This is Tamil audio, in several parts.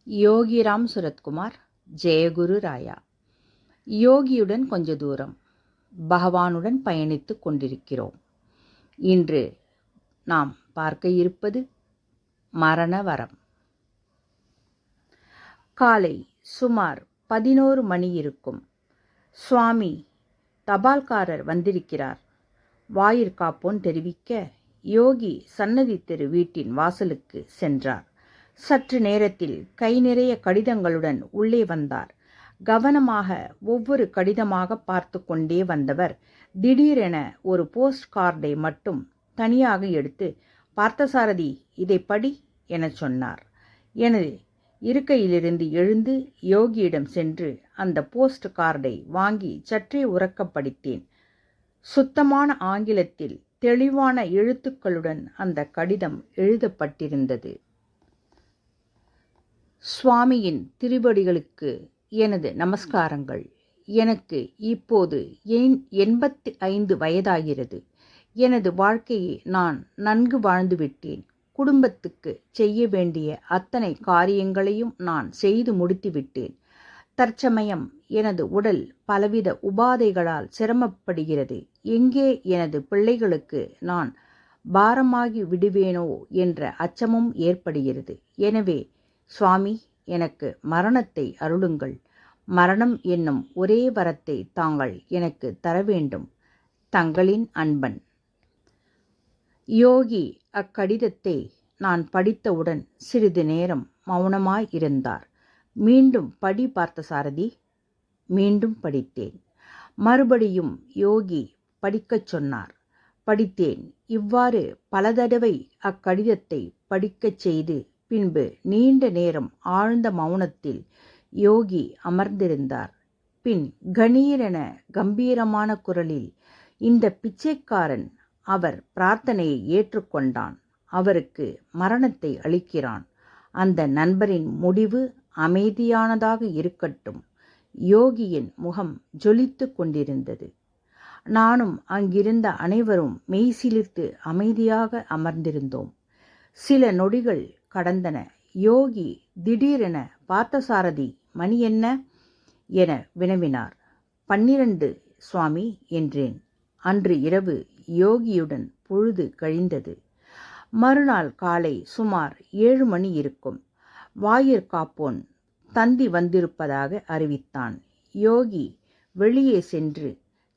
யோகிராம் சுரத்குமார், ஜெயகுரு ராயா. யோகியுடன் கொஞ்ச தூரம் பகவானுடன் பயணித்து கொண்டிருக்கிறோம். இன்று நாம் பார்க்க இருப்பது மரண வரம். காலை சுமார் 11 மணி இருக்கும். சுவாமி தபால்காரர் வந்திருக்கிறார், வாயிற்காப்போன் தெரிவிக்க யோகி சன்னதி தெரு வீட்டின் வாசலுக்கு சென்றார். சற்று நேரத்தில் கை நிறைய கடிதங்களுடன் உள்ளே வந்தார். கவனமாக ஒவ்வொரு கடிதமாக பார்த்து கொண்டே வந்தவர் திடீரென ஒரு போஸ்ட் கார்டை மட்டும் தனியாக எடுத்து, பார்த்தசாரதி, இதை படி என சொன்னார். எனது இருக்கையிலிருந்து எழுந்து யோகியிடம் சென்று அந்த போஸ்ட் கார்டை வாங்கி சற்றே உரக்க படித்தேன். சுத்தமான ஆங்கிலத்தில் தெளிவான எழுத்துக்களுடன் அந்த கடிதம் எழுதப்பட்டிருந்தது. சுவாமியின் திருவடிகளுக்கு எனது நமஸ்காரங்கள். எனக்கு இப்போது 85 வயதாகிறது. எனது வாழ்க்கையை நான் நன்கு வாழ்ந்துவிட்டேன். குடும்பத்துக்கு செய்ய வேண்டிய அத்தனை காரியங்களையும் நான் செய்து முடித்துவிட்டேன். தற்சமயம் எனது உடல் பலவித உபாதைகளால் சிரமப்படுகிறது. எங்கே எனது பிள்ளைகளுக்கு நான் பாரமாகி விடுவேனோ என்ற அச்சமும் ஏற்படுகிறது. எனவே சுவாமி, எனக்கு மரணத்தை அருளுங்கள். மரணம் என்னும் ஒரே வரத்தை தாங்கள் எனக்கு தர வேண்டும். தங்களின் அன்பன். யோகி அக்கடிதத்தை நான் படித்தவுடன் சிறிது நேரம் மௌனமாய் இருந்தார். மீண்டும் படி பார்த்தசாரதி. மீண்டும் படித்தேன். மறுபடியும் யோகி படிக்கச் சொன்னார். படித்தேன். இவ்வாறு பல தடவை அக்கடிதத்தை படிக்கச் செய்து பின்பு நீண்ட நேரம் ஆழ்ந்த மௌனத்தில் யோகி அமர்ந்திருந்தார். பின் கணீரென கம்பீரமான குரலில், இந்த பிச்சைக்காரன் அவர் பிரார்த்தனையை ஏற்றுக்கொண்டான், அவருக்கு மரணத்தை அளிக்கிறான். அந்த நண்பரின் முடிவு அமைதியானதாக இருக்கட்டும். யோகியின் முகம் ஜொலித்து கொண்டிருந்தது. நானும் அங்கிருந்த அனைவரும் மெய்சிலிர்த்து அமைதியாக அமர்ந்திருந்தோம். சில நொடிகள் கடந்தன. யோகி திடீரென, பார்த்தசாரதி, மணி என்ன என வினவினார். 12 சுவாமி என்றேன். அன்று இரவு யோகியுடன் பொழுது கழிந்தது. மறுநாள் காலை சுமார் 7 மணி இருக்கும். வாயிற்காப்போன் தந்தி வந்திருப்பதாக அறிவித்தான். யோகி வெளியே சென்று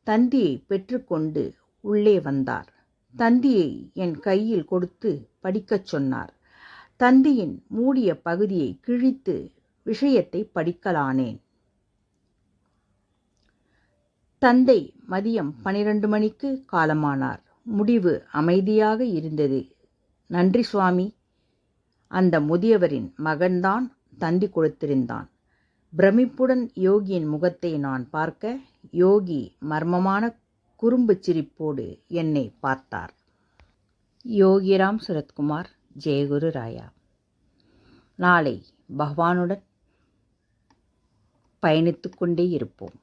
தந்தியை பெற்றுக்கொண்டு உள்ளே வந்தார். தந்தியை என் கையில் கொடுத்து படிக்கச் சொன்னார். தந்தியின் மூடிய பகுதியை கிழித்து விஷயத்தை படிக்கலானேன். தந்தை மதியம் 12 மணிக்கு காலமானார். முடிவு அமைதியாக இருந்தது. நன்றி சுவாமி. அந்த முதியவரின் மகன்தான் தந்தி கொடுத்திருந்தான். பிரமிப்புடன் யோகியின் முகத்தை நான் பார்க்க, யோகி மர்மமான குறும்பு சிரிப்போடு என்னை பார்த்தார். யோகிராம் சுரத்குமார், ஜெயகுரு ராயா. நாளை பகவானுடன் பயணித்து கொண்டே இருப்போம்.